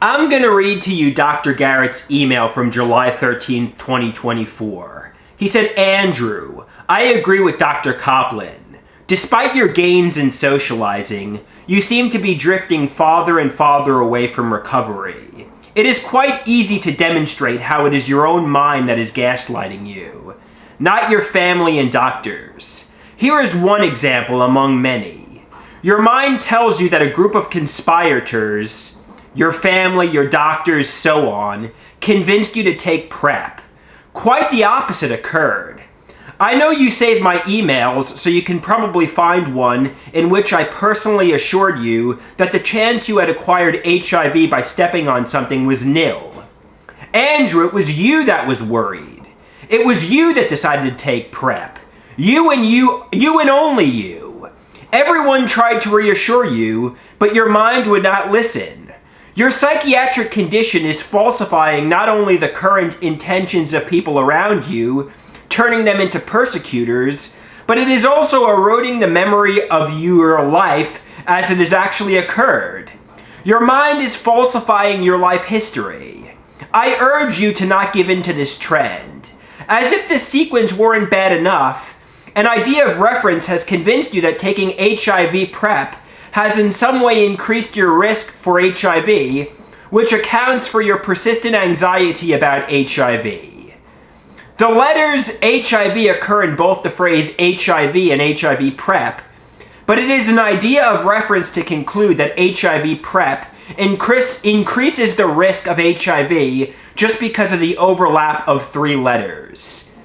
I'm going to read to you Dr. Garrett's email from July 13th, 2024. He said, Andrew, I agree with Dr. Coplan. Despite your gains in socializing, you seem to be drifting farther and farther away from recovery. It is quite easy to demonstrate how it is your own mind that is gaslighting you, not your family and doctors. Here is one example among many. Your mind tells you that a group of conspirators, your family, your doctors, so on, convinced you to take PrEP. Quite the opposite occurred. I know you saved my emails, so you can probably find one in which I personally assured you that the chance you had acquired HIV by stepping on something was nil. Andrew, it was you that was worried. It was you that decided to take PrEP. You and only you. Everyone tried to reassure you, but your mind would not listen. Your psychiatric condition is falsifying not only the current intentions of people around you, turning them into persecutors, but it is also eroding the memory of your life as it has actually occurred. Your mind is falsifying your life history. I urge you to not give in to this trend. As if this sequence weren't bad enough, an idea of reference has convinced you that taking HIV PrEP has in some way increased your risk for HIV, which accounts for your persistent anxiety about HIV. The letters HIV occur in both the phrase HIV and HIV PrEP, but it is an idea of reference to conclude that HIV PrEP increases the risk of HIV just because of the overlap of 3 letters.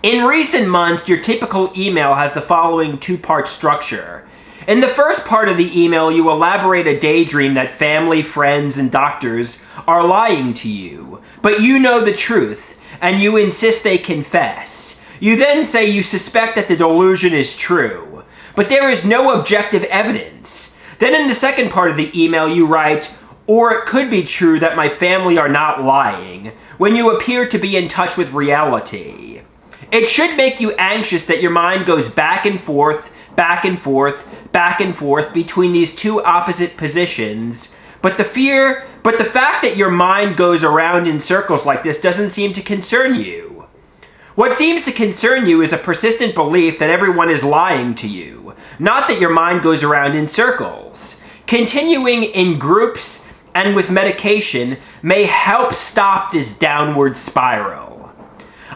In recent months, your typical email has the following 2-part structure. In the first part of the email, you elaborate a daydream that family, friends, and doctors are lying to you, but you know the truth, and you insist they confess. You then say you suspect that the delusion is true, but there is no objective evidence. Then in the second part of the email, you write, or it could be true that my family are not lying, when you appear to be in touch with reality. It should make you anxious that your mind goes back and forth, back and forth, back and forth between these 2 opposite positions, but the fact that your mind goes around in circles like this doesn't seem to concern you. What seems to concern you is a persistent belief that everyone is lying to you, not that your mind goes around in circles. Continuing in groups and with medication may help stop this downward spiral.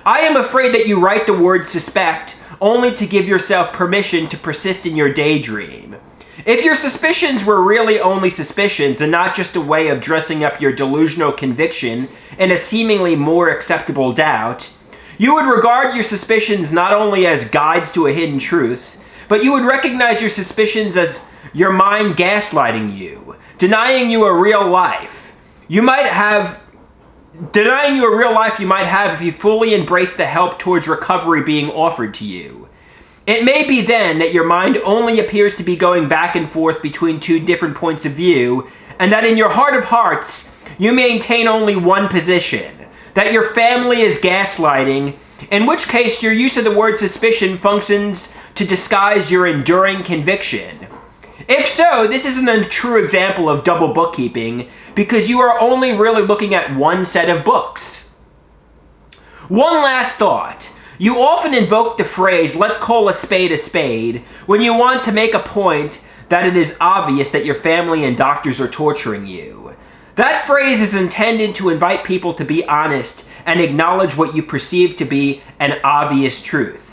I am afraid that you write the word suspect only to give yourself permission to persist in your daydream. If your suspicions were really only suspicions and not just a way of dressing up your delusional conviction in a seemingly more acceptable doubt, you would regard your suspicions not only as guides to a hidden truth, but you would recognize your suspicions as your mind gaslighting you, denying you a real life you might have if you fully embrace the help towards recovery being offered to you. It may be then that your mind only appears to be going back and forth between 2 different points of view, and that in your heart of hearts, you maintain only one position, that your family is gaslighting, in which case your use of the word suspicion functions to disguise your enduring conviction. If so, this isn't a true example of double bookkeeping, because you are only really looking at one set of books. One last thought. You often invoke the phrase, let's call a spade, when you want to make a point that it is obvious that your family and doctors are torturing you. That phrase is intended to invite people to be honest and acknowledge what you perceive to be an obvious truth.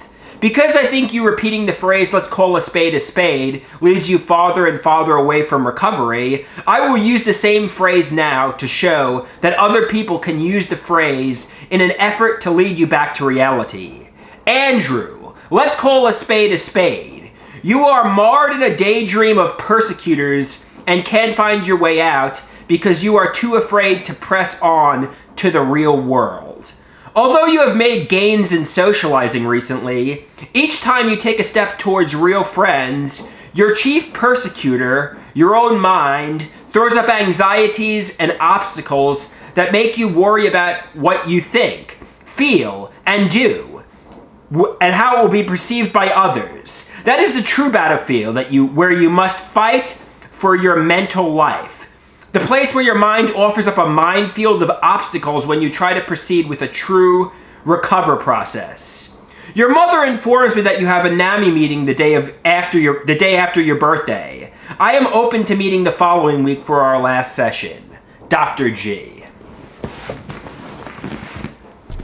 Because I think you repeating the phrase, let's call a spade, leads you farther and farther away from recovery, I will use the same phrase now to show that other people can use the phrase in an effort to lead you back to reality. Andrew, let's call a spade. You are marred in a daydream of persecutors and can't find your way out because you are too afraid to press on to the real world. Although you have made gains in socializing recently, each time you take a step towards real friends, your chief persecutor, your own mind, throws up anxieties and obstacles that make you worry about what you think, feel, and do, and how it will be perceived by others. That is the true battlefield where you must fight for your mental life. The place where your mind offers up a minefield of obstacles when you try to proceed with a true recover process. Your mother informs me that you have a NAMI meeting the day after your birthday. I am open to meeting the following week for our last session. Dr. G.